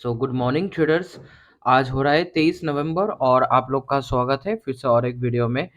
Good morning traders. आज हो रहा है 23 नवंबर और आप लोग का स्वागत है फिर से और एक वीडियो में।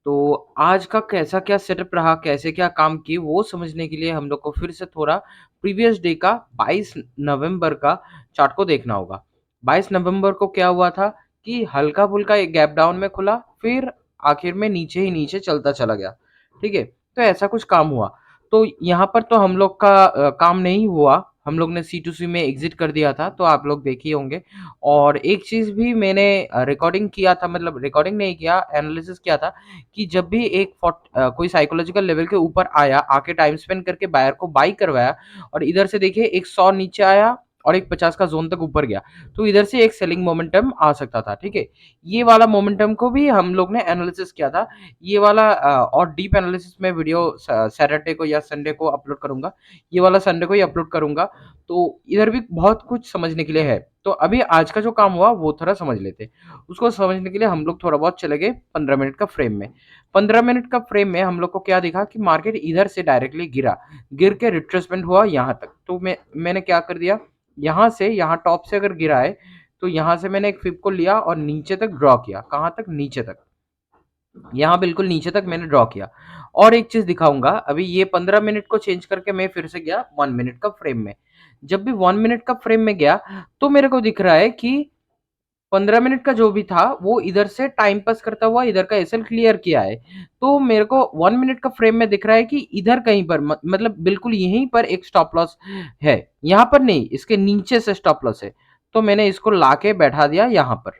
तो आज का कैसा क्या सेटअप रहा, कैसे क्या काम किए, वो समझने के लिए हम लोग को फिर से थोड़ा प्रीवियस डे का 22 नवंबर का चार्ट को देखना होगा। 22 नवंबर को क्या हुआ था कि हल्का फुल्का एक गैप डाउन में खुला, फिर आखिर में नीचे ही नीचे चलता चला गया। ठीक है, तो ऐसा कुछ काम हुआ। तो यहाँ पर तो हम लोग का काम नहीं हुआ, हम लोग ने C2C में एग्जिट कर दिया था, तो आप लोग देखे होंगे। और एक चीज भी मैंने रिकॉर्डिंग किया था, मतलब रिकॉर्डिंग नहीं किया, एनालिसिस किया था कि जब भी कोई साइकोलॉजिकल लेवल के ऊपर आया, आके टाइम स्पेंड करके बायर को बाई करवाया और इधर से देखिए एक 100 नीचे आया और एक 50 का जोन तक ऊपर गया, तो इधर से एक सेलिंग मोमेंटम आ सकता था। ठीक है, ये वाला मोमेंटम को भी हम लोग ने एनालिसिस किया था। ये वाला और डीप एनालिसिस में वीडियो सैटरडे को या संडे को अपलोड करूंगा, ये वाला संडे को ही अपलोड करूंगा। तो इधर भी बहुत कुछ समझने के लिए है। तो अभी आज का जो काम हुआ वो थोड़ा समझ लेते हैं। उसको समझने के लिए हम लोग थोड़ा बहुत चले गए 15 मिनट का फ्रेम में। 15 मिनट का फ्रेम में हम लोग को क्या दिखा कि मार्केट इधर से डायरेक्टली गिर के रिट्रेसमेंट हुआ यहाँ तक। तो मैंने क्या कर दिया, यहाँ से यहाँ टॉप से अगर गिरा है तो यहाँ से मैंने एक फिब को लिया और नीचे तक ड्रॉ किया। कहाँ तक? नीचे तक, यहाँ बिल्कुल नीचे तक मैंने ड्रॉ किया। और एक चीज दिखाऊंगा, अभी ये 15 मिनट को चेंज करके मैं फिर से गया 1 मिनट का फ्रेम में। जब भी 1 मिनट का फ्रेम में गया तो मेरे को दिख रहा है कि 15 मिनट का जो भी था वो इधर से टाइम पास करता हुआ इधर का एसएल क्लियर किया है। तो मेरे को 1 मिनट का फ्रेम में दिख रहा है कि इधर कहीं पर मतलब बिल्कुल यहीं पर एक स्टॉप लॉस है, यहाँ पर नहीं, इसके नीचे से स्टॉप लॉस है। तो मैंने इसको लाके बैठा दिया यहाँ पर।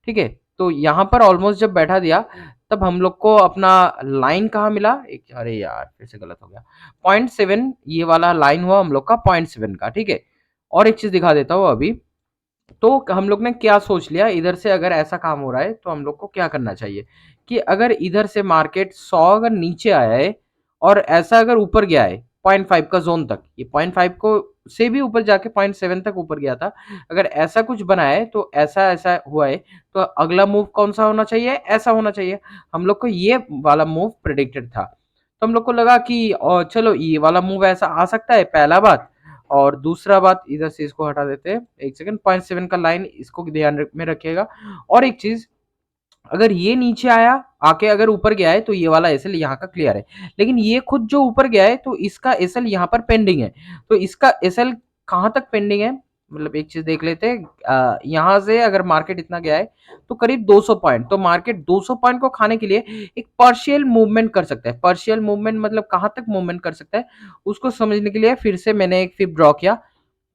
ठीक है, तो यहाँ पर ऑलमोस्ट जब बैठा दिया तब हम लोग को अपना लाइन कहाँ मिला, एक, अरे यार फिर से गलत हो गया, 0.7 ये वाला लाइन हुआ हम लोग का 0.7 का। ठीक है, और एक चीज दिखा देता हूँ अभी। तो हम लोग ने क्या सोच लिया, इधर से अगर ऐसा काम हो रहा है तो हम लोग को क्या करना चाहिए कि अगर इधर से मार्केट 100 अगर नीचे आया है और ऐसा अगर ऊपर गया है 0.5 का जोन तक, ये 0.5 को से भी ऊपर जाके 0.7 तक ऊपर गया था, अगर ऐसा कुछ बना है तो ऐसा ऐसा हुआ है, तो अगला मूव कौन सा होना चाहिए? ऐसा होना चाहिए। हम लोग को ये वाला मूव प्रेडिक्टेड था, तो हम लोग को लगा कि चलो ये वाला मूव ऐसा आ सकता है, पहला बात। और दूसरा बात, इधर से इसको हटा देते हैं, एक सेकंड, 0.7 का लाइन इसको ध्यान में रखिएगा। और एक चीज, अगर ये नीचे आया आके अगर ऊपर गया है तो ये वाला एसएल यहाँ का क्लियर है, लेकिन ये खुद जो ऊपर गया है तो इसका एसएल यहाँ पर पेंडिंग है। तो इसका एसएल कहाँ तक पेंडिंग है, मतलब एक चीज देख लेते हैं। यहाँ से अगर मार्केट इतना गया है तो करीब 200 पॉइंट, तो मार्केट 200 पॉइंट को खाने के लिए एक पार्शियल मूवमेंट कर सकता है। पार्शियल मूवमेंट मतलब कहाँ तक मूवमेंट कर सकता है, उसको समझने के लिए फिर से मैंने एक फिब ड्रॉ किया।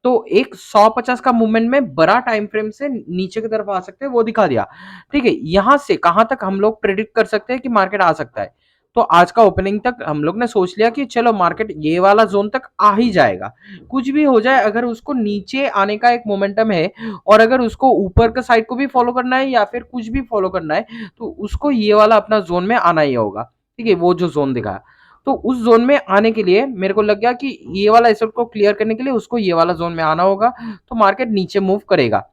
तो एक 150 का मूवमेंट में बड़ा टाइम फ्रेम से नीचे की तरफ आ सकते हैं, वो दिखा दिया। ठीक है, यहां से कहां तक हम लोग प्रेडिक्ट कर सकते हैं कि मार्केट आ सकता है। तो आज का ओपनिंग तक हम लोग ने सोच लिया कि चलो मार्केट ये वाला जोन तक आ ही जाएगा। कुछ भी हो जाए, अगर उसको नीचे आने का एक मोमेंटम है और अगर उसको ऊपर का साइड को भी फॉलो करना है या फिर कुछ भी फॉलो करना है, तो उसको ये वाला अपना जोन में आना ही होगा। ठीक है, वो जो जोन दिखा, तो उस जोन में आने के लिए मेरे को लग गया कि ये वाला एसेट को क्लियर करने के लिए उसको ये वाला जोन में आना होगा, तो मार्केट नीचे मूव करेगा।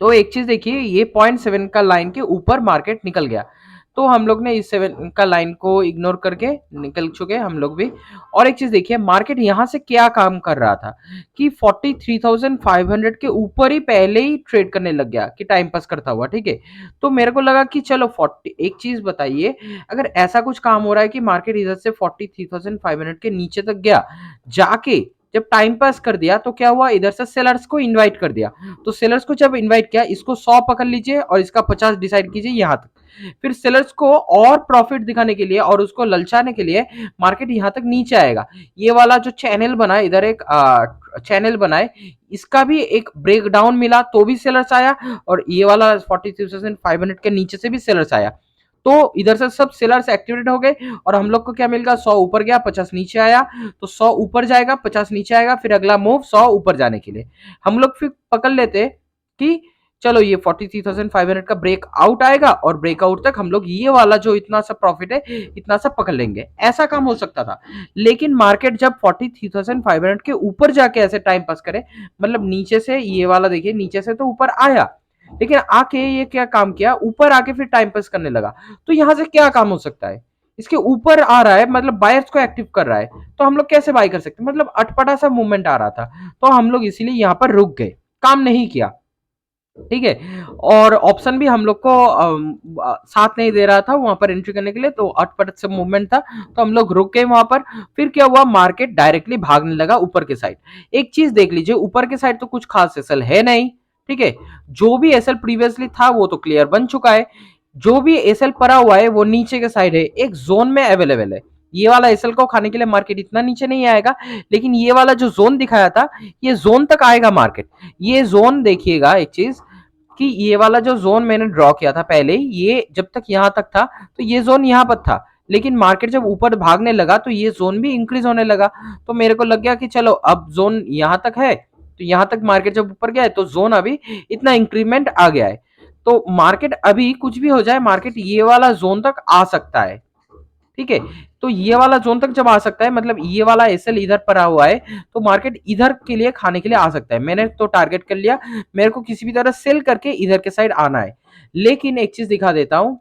तो एक चीज देखिए, ये 0.7 का लाइन के ऊपर मार्केट निकल गया, तो हम लोग ने इस 7 का लाइन को इग्नोर करके निकल चुके हम लोग भी। और एक चीज देखिए, मार्केट यहां से क्या काम कर रहा था कि 43,500 के ऊपर ही पहले ही ट्रेड करने लग गया कि टाइम पास करता हुआ। ठीक है, तो मेरे को लगा कि चलो 40, एक चीज बताइए, अगर ऐसा कुछ काम हो रहा है कि मार्केट इधर से 43,500 के नीचे तक गया, जाके जब टाइम पास कर दिया तो क्या हुआ, इधर से सेलर्स को इनवाइट कर दिया। तो सेलर्स को जब इनवाइट किया, इसको 100 पकड़ लीजिए और इसका 50 डिसाइड कीजिए यहां तक। फिर सेलर्स को और प्रॉफिट दिखाने के लिए और उसको ललचाने के लिए मार्केट यहां तक नीचे आएगा। ये वाला जो चैनल बना है, इधर एक चैनल बना है, इसका भी एक ब्रेक डाउन मिला तो भी सेलर्स आया, और ये वाला 43,500 के नीचे से भी सेलर्स आया। तो इधर से सब सेलर्स एक्टिवेट हो गए और हम लोग को क्या मिल गया, 100 ऊपर गया 50 नीचे आया। तो 100 ऊपर जाएगा 50 नीचे आएगा, फिर अगला मूव 100 ऊपर जाने के लिए हम लोग फिर पकड़ लेते कि चलो ये 43,500 का ब्रेक आउट आएगा और ब्रेकआउट तक हम लोग ये वाला जो इतना सा प्रॉफिट है इतना सा पकड़ लेंगे। ऐसा काम हो सकता था, लेकिन मार्केट जब 43,500 के ऊपर जाके ऐसे टाइम पास करे, मतलब नीचे से ये वाला देखिए, नीचे से तो ऊपर आया, लेकिन आके ये क्या काम किया, ऊपर आके फिर टाइम पास करने लगा। तो यहां से क्या काम हो सकता है, इसके ऊपर आ रहा है मतलब बायर्स को एक्टिव कर रहा है, तो हम लोग कैसे बाय कर सकते हैं, मतलब अटपटा सा मूवमेंट आ रहा था, तो हम लोग इसीलिए यहाँ पर रुक गए। काम नहीं किया, ठीक है। और ऑप्शन भी हम लोग को साथ नहीं दे रहा था वहां पर एंट्री करने के लिए, तो अटपट से मूवमेंट था, तो हम लोग रुक गए वहां पर। फिर क्या हुआ, मार्केट डायरेक्टली भागने लगा ऊपर के साइड। एक चीज देख लीजिए, ऊपर के साइड तो कुछ खास एसएल है नहीं, ठीक है। जो भी एसएल प्रीवियसली था वो तो क्लियर बन चुका है, जो भी एसएल पड़ा हुआ है वो नीचे के साइड है, एक जोन में अवेलेबल है। ये वाला एसएल को खाने के लिए मार्केट इतना नीचे नहीं आएगा, लेकिन ये वाला जो जोन दिखाया था, ये जोन तक आएगा मार्केट। ये जोन देखिएगा एक चीज, कि ये वाला जो जोन मैंने ड्रॉ किया था पहले, ये जब तक यहां तक था तो ये जोन यहां पर था, लेकिन मार्केट जब ऊपर भागने लगा तो ये जोन भी इंक्रीज होने लगा। तो मेरे को लग गया कि चलो अब जोन यहां तक है, तो यहां तक मार्केट जब ऊपर गया है तो जोन अभी इतना इंक्रीमेंट आ गया है, तो मार्केट अभी कुछ भी हो जाए, मार्केट ये वाला जोन तक आ सकता है, ठीक है। तो ये वाला जोन तक जब आ सकता है, मतलब ये वाला एसएल इधर पड़ा हुआ है, तो मार्केट इधर के लिए खाने के लिए आ सकता है। मैंने तो टारगेट कर लिया, मेरे को किसी भी तरह सेल करके इधर के साइड आना है। लेकिन एक चीज दिखा देता हूं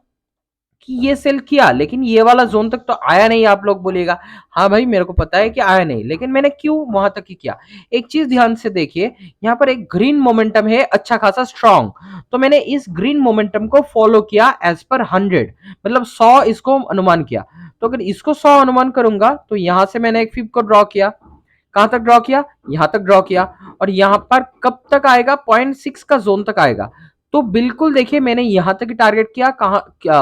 कि ये सेल किया, लेकिन ये वाला जोन तक तो आया नहीं। आप लोग बोलिएगा हाँ भाई मेरे को पता है कि आया नहीं, लेकिन मैंने क्यों वहां तक ही किया। एक चीज ध्यान से देखिए, यहाँ पर एक ग्रीन मोमेंटम है अच्छा खासा स्ट्रॉन्ग, तो मैंने इस ग्रीन मोमेंटम को फॉलो किया एज पर 100, मतलब 100 इसको अनुमान किया। तो अगर इसको 100 अनुमान करूंगा तो यहां से मैंने एक फिब को ड्रॉ किया, कहां तक ड्रॉ किया, यहां तक ड्रॉ किया, और यहां पर कब तक आएगा, 0.6 का जोन तक आएगा। तो बिल्कुल देखिए मैंने यहां तक टारगेट किया,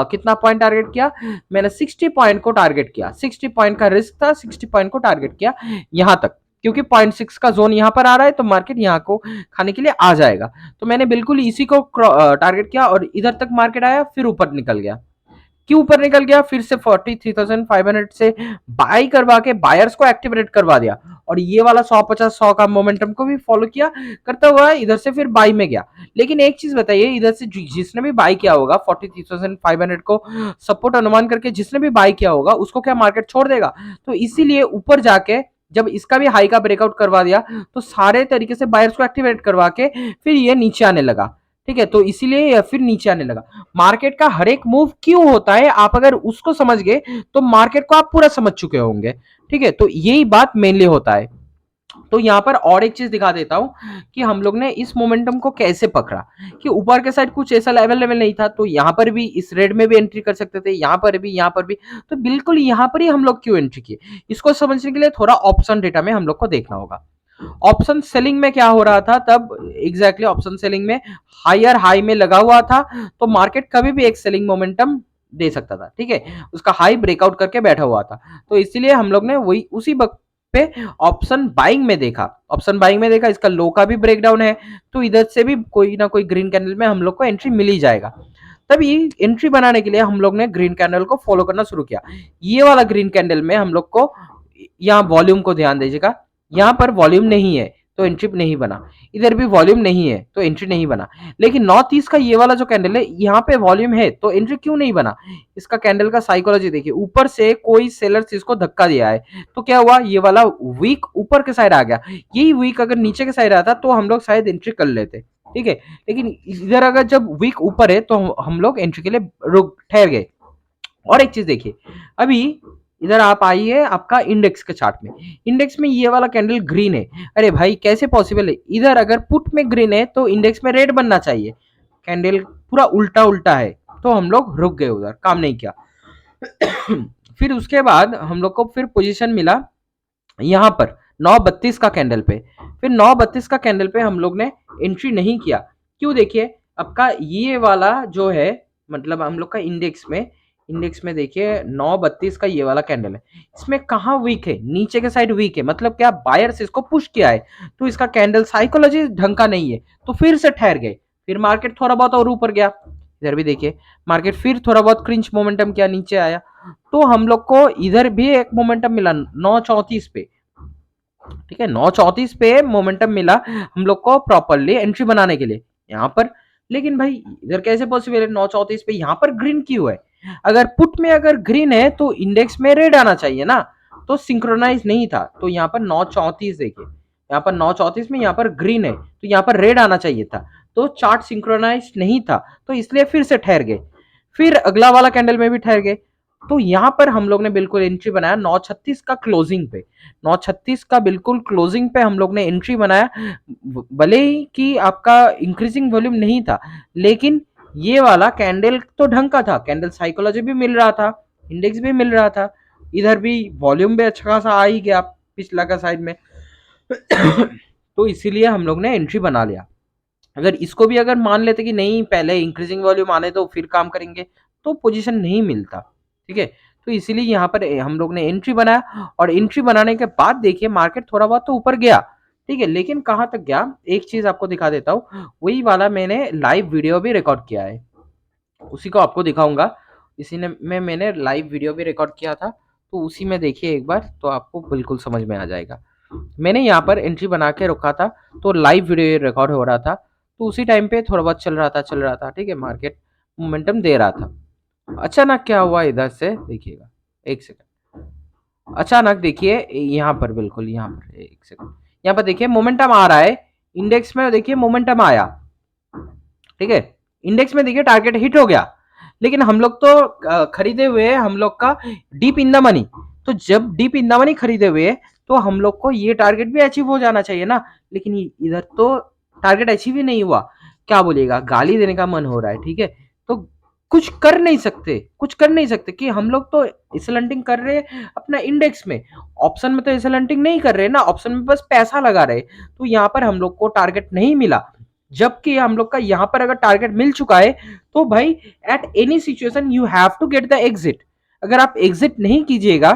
कितना पॉइंट टारगेट किया, मैंने 60 पॉइंट को टारगेट किया, 60 पॉइंट का रिस्क था, 60 पॉइंट को टारगेट किया यहां तक, क्योंकि 0.6 का जोन यहां पर आ रहा है तो मार्केट यहां को खाने के लिए आ जाएगा। तो मैंने बिल्कुल इसी को टारगेट किया और इधर तक मार्केट आया, फिर ऊपर निकल गया। क्यों ऊपर निकल गया, फिर से 43,500 से बाई करवा के बायर्स को एक्टिवेट करवा दिया, और ये वाला 150-100 का मोमेंटम को भी फॉलो किया करता हुआ इधर से फिर बाई में गया। लेकिन एक चीज बताइए, इधर से जिसने भी बाई किया होगा 43,500 को सपोर्ट अनुमान करके, जिसने भी बाई किया होगा उसको क्या मार्केट छोड़ देगा। तो इसीलिए ऊपर जाके जब इसका भी हाई का ब्रेकआउट करवा दिया, तो सारे तरीके से बायर्स को एक्टिवेट करवा के फिर ये नीचे आने लगा, ठीक है। तो इसीलिए फिर नीचे आने लगा। मार्केट का हर एक मूव क्यों होता है, आप अगर उसको समझ गए तो मार्केट को आप पूरा समझ चुके होंगे, ठीक है। तो यही बात मेनली होता है। तो यहां पर और एक चीज दिखा देता हूं कि हम लोग ने इस मोमेंटम को कैसे पकड़ा, कि ऊपर के साइड कुछ ऐसा लेवल नहीं था, तो यहां पर भी इस रेड में भी एंट्री कर सकते थे, यहां पर भी, यहां पर भी। तो बिल्कुल यहां पर ही हम लोग क्यों एंट्री किए, इसको समझने के लिए थोड़ा ऑप्शन डेटा में हम लोग को देखना होगा। ऑप्शन सेलिंग में क्या हो रहा था तब, एग्जैक्टली ऑप्शन सेलिंग में हायर हाई में लगा हुआ था, तो मार्केट कभी भी एक सेलिंग मोमेंटम दे सकता था, ठीक है। उसका हाई ब्रेकआउट करके बैठा हुआ था, तो इसीलिए हम लोग ने वही उसी वक्त पे ऑप्शन बाइंग में देखा, ऑप्शन बाइंग में देखा, इसका लो का भी ब्रेकडाउन है, तो इधर से भी कोई ना कोई ग्रीन कैंडल में हम लोग को एंट्री मिल ही जाएगा। तभी एंट्री बनाने के लिए हम लोग ने ग्रीन कैंडल को फॉलो करना शुरू किया। ये वाला ग्रीन कैंडल में हम लोग को, यहाँ वॉल्यूम को ध्यान दीजिएगा, यहाँ पर वॉल्यूम नहीं है तो एंट्री नहीं बना, इधर भी वॉल्यूम नहीं है तो एंट्री नहीं बना। लेकिन नॉर्थ ईस्ट का ये वाला जो कैंडल है, यहाँ पे वॉल्यूम है तो एंट्री क्यों नहीं बना। इसका कैंडल का साइकोलॉजी देखिए, ऊपर से कोई सेलर्स इसको धक्का दिया है, तो क्या हुआ, ये वाला वीक ऊपर के साइड आ गया। यही वीक अगर नीचे के साइड आता तो हम लोग शायद एंट्री कर लेते, ठीक है। लेकिन इधर अगर जब वीक ऊपर है तो हम लोग एंट्री के लिए रुक ठहर गए। और एक चीज देखिए, अभी इधर आप आइए आपका इंडेक्स के चार्ट में, इंडेक्स में ये वाला कैंडल ग्रीन है। अरे भाई कैसे पॉसिबल है, इधर अगर पुट में ग्रीन है तो इंडेक्स में रेड बनना चाहिए, कैंडल पूरा उल्टा उल्टा है, तो हम लोग रुक गए, उधर काम नहीं किया। फिर उसके बाद हम लोग को फिर पोजीशन मिला यहाँ पर 9:32 का कैंडल पे, फिर 9:32 का कैंडल पे हम लोग ने एंट्री नहीं किया। क्यों, देखिए आपका ये वाला जो है, मतलब हम लोग का इंडेक्स में देखिए 9:32 का ये वाला कैंडल है, इसमें कहाँ वीक है, नीचे के साइड वीक है, मतलब क्या बायर्स इसको पुश किया है, तो इसका कैंडल साइकोलॉजी ढंग का नहीं है, तो फिर से ठहर गए। फिर मार्केट थोड़ा बहुत और ऊपर गया, इधर भी देखिए मार्केट फिर थोड़ा बहुत क्रिंच मोमेंटम किया, नीचे आया, तो हम लोग को इधर भी एक मोमेंटम मिला 9:34 पे, ठीक है। 9:34 पे मोमेंटम मिला हम लोग को प्रॉपरली एंट्री बनाने के लिए यहाँ पर। लेकिन भाई इधर कैसे पॉसिबल है, 9:34 पे यहाँ पर ग्रीन क्यों है, अगर पुट में अगर ग्रीन है तो इंडेक्स में रेड आना चाहिए ना, तो सिंक्रोनाइज नहीं था, तो यहाँ पर 9:34 देखिए, यहाँ पर 9:34 में यहाँ पर ग्रीन है तो यहाँ पर रेड आना चाहिए था, तो चार्ट सिंक्रोनाइज नहीं था, तो इसलिए फिर से ठहर गए। फिर अगला वाला कैंडल में भी ठहर गए, तो यहाँ पर हम लोग ने बिल्कुल एंट्री बनाया 936 का क्लोजिंग पे, 936 का बिल्कुल क्लोजिंग पे हम लोग ने एंट्री बनाया। भले ही कि आपका इंक्रीजिंग वॉल्यूम नहीं था, लेकिन ये वाला कैंडल तो ढंग का था, कैंडल साइकोलॉजी भी मिल रहा था, इंडेक्स भी मिल रहा था, इधर भी वॉल्यूम भी अच्छा खासा आ ही गया पिछला का साइड में। तो इसीलिए हम लोग ने एंट्री बना लिया। अगर इसको भी अगर मान लेते कि नहीं पहले इंक्रीजिंग वॉल्यूम आने दो फिर काम करेंगे, तो पोजीशन नहीं मिलता। ठीक है, तो इसीलिए यहाँ पर हम लोग ने एंट्री बनाया, और एंट्री बनाने के बाद देखिए मार्केट थोड़ा बहुत तो ऊपर गया। ठीक है, लेकिन कहां तक गया एक चीज आपको दिखा देता हूँ, वही वाला मैंने लाइव वीडियो भी रिकॉर्ड किया है, उसी को आपको दिखाऊंगा। इसी ने में मैंने लाइव वीडियो भी रिकॉर्ड किया था, तो उसी में देखिए एक बार तो आपको बिल्कुल समझ में आ जाएगा। मैंने यहाँ पर एंट्री बना के रखा था, तो लाइव वीडियो रिकॉर्ड हो रहा था, तो उसी टाइम पे थोड़ा बहुत चल रहा था। ठीक है, मार्केट मोमेंटम दे रहा था। अचानक क्या हुआ इधर से देखिएगा, एक सेकंड। अचानक देखिए यहाँ पर, बिल्कुल यहाँ पर एक सेकंड, यहाँ पर देखिए मोमेंटम आ रहा है, इंडेक्स में देखिए मोमेंटम आया। ठीक है, इंडेक्स में देखिए टारगेट हिट हो गया, लेकिन हम लोग तो खरीदे हुए हम लोग का डीप इन द मनी। तो जब डीप इन द मनी खरीदे हुए, तो हम लोग को ये टारगेट भी अचीव हो जाना चाहिए ना, लेकिन इधर तो टारगेट अचीव ही नहीं हुआ। क्या बोलिएगा, गाली देने का मन हो रहा है। ठीक है, तो कुछ कर नहीं सकते, कुछ कर नहीं सकते कि हम लोग तो एसएलएंटिंग कर रहे हैं अपना इंडेक्स में, ऑप्शन में तो एसएलएंटिंग नहीं कर रहे ना, ऑप्शन में बस पैसा लगा रहे। तो यहाँ पर हम लोग को टारगेट नहीं मिला, जबकि हम लोग का यहाँ पर अगर टारगेट मिल चुका है, तो भाई at any situation you have to get the exit. अगर आप एग्जिट नहीं कीजिएगा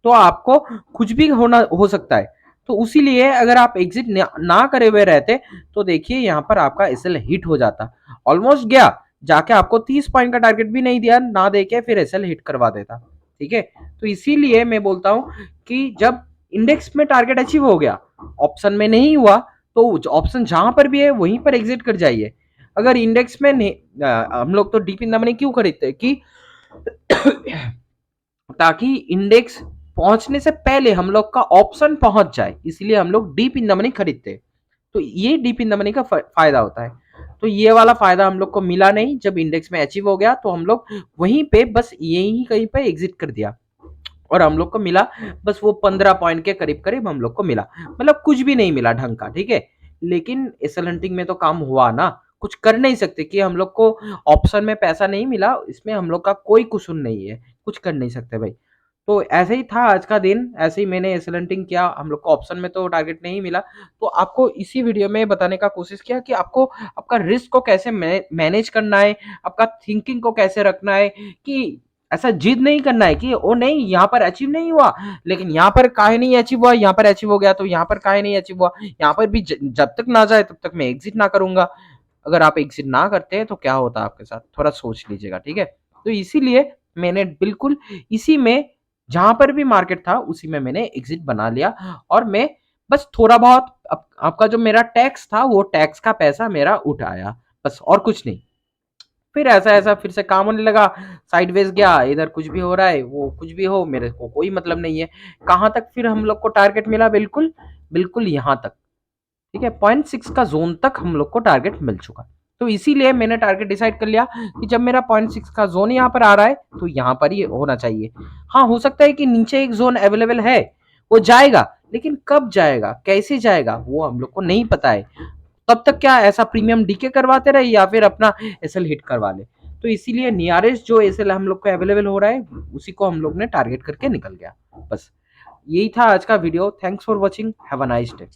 तो आपको कुछ भी होना हो सकता है। तो उसीलिए अगर आप एग्जिट ना करे हुए रहते, तो देखिए यहाँ पर आपका एसएल हिट हो जाता, ऑलमोस्ट गया, जाके आपको 30 पॉइंट का टारगेट भी नहीं दिया ना, देके फिर एसएल हिट करवा देता। ठीक है, तो इसीलिए मैं बोलता हूं कि जब इंडेक्स में टारगेट अचीव हो गया, ऑप्शन में नहीं हुआ, तो ऑप्शन जहां पर भी है वहीं पर एग्जिट कर जाइए। अगर इंडेक्स में नहीं, हम लोग तो डीप इन द मनी क्यों खरीदते हैं कि ताकि इंडेक्स पहुंचने से पहले हम लोग का ऑप्शन पहुंच जाए, इसलिए हम लोग डीप इन द मनी खरीदते हैं। तो ये डीप इन द मनी का फायदा होता है। तो ये वाला फायदा हम लोग को मिला नहीं, जब इंडेक्स में अचीव हो गया तो हम लोग वहीं पे बस यही कहीं पे एग्जिट कर दिया, और हम लोग को मिला बस वो 15 पॉइंट के करीब करीब हम लोग को मिला, मतलब कुछ भी नहीं मिला ढंग का। ठीक है, लेकिन एसएल हंटिंग में तो काम हुआ ना, कुछ कर नहीं सकते कि हम लोग को ऑप्शन में पैसा नहीं मिला, इसमें हम लोग का कोई कसूर नहीं है, कुछ कर नहीं सकते भाई। तो ऐसे ही था आज का दिन, ऐसे ही मैंने एसएल हंटिंग किया, हम लोग को ऑप्शन में तो टारगेट नहीं मिला। तो आपको इसी वीडियो में बताने का कोशिश किया कि आपको आपका रिस्क को कैसे मैनेज करना है, आपका थिंकिंग को कैसे रखना है, कि ऐसा जिद नहीं करना है कि ओ नहीं यहाँ पर अचीव नहीं हुआ, लेकिन यहाँ पर काहे नहीं अचीव हुआ, यहाँ पर अचीव हो गया तो यहाँ पर काहे नहीं अचीव हुआ, यहाँ पर भी जब तक ना जाए तब तक मैं एग्जिट ना करूंगा। अगर आप एग्जिट ना करते हैं तो क्या होता आपके साथ, थोड़ा सोच लीजिएगा। ठीक है, तो इसीलिए मैंने बिल्कुल इसी में, जहां पर भी मार्केट था उसी में मैंने एग्जिट बना लिया, और मैं बस थोड़ा बहुत आपका जो मेरा टैक्स था वो टैक्स का पैसा मेरा उठाया, बस और कुछ नहीं। फिर ऐसा ऐसा फिर से काम होने लगा, साइडवेज गया, इधर कुछ भी हो रहा है, वो कुछ भी हो मेरे को कोई मतलब नहीं है। कहां तक फिर हम लोग को टारगेट मिला, बिल्कुल बिल्कुल यहाँ तक। ठीक है, 0.6 का जोन तक हम लोग को टारगेट मिल चुका। तो इसीलिए मैंने टारगेट डिसाइड कर लिया कि जब मेरा 0.6 का जोन यहाँ पर आ रहा है तो यहाँ पर ही होना चाहिए। हाँ, हो सकता है कि नीचे एक जोन अवेलेबल है, वो जाएगा, लेकिन कब जाएगा कैसे जाएगा वो हम लोग को नहीं पता है। तब तक क्या ऐसा प्रीमियम डीके करवाते रहे या फिर अपना एसएल हिट करवा ले। तो इसीलिए नियरेस्ट जो एसएल हम लोग को अवेलेबल हो रहा है उसी को हम लोग ने टारगेट करके निकल गया। बस यही था आज का video. Thanks for watching, have a nice day.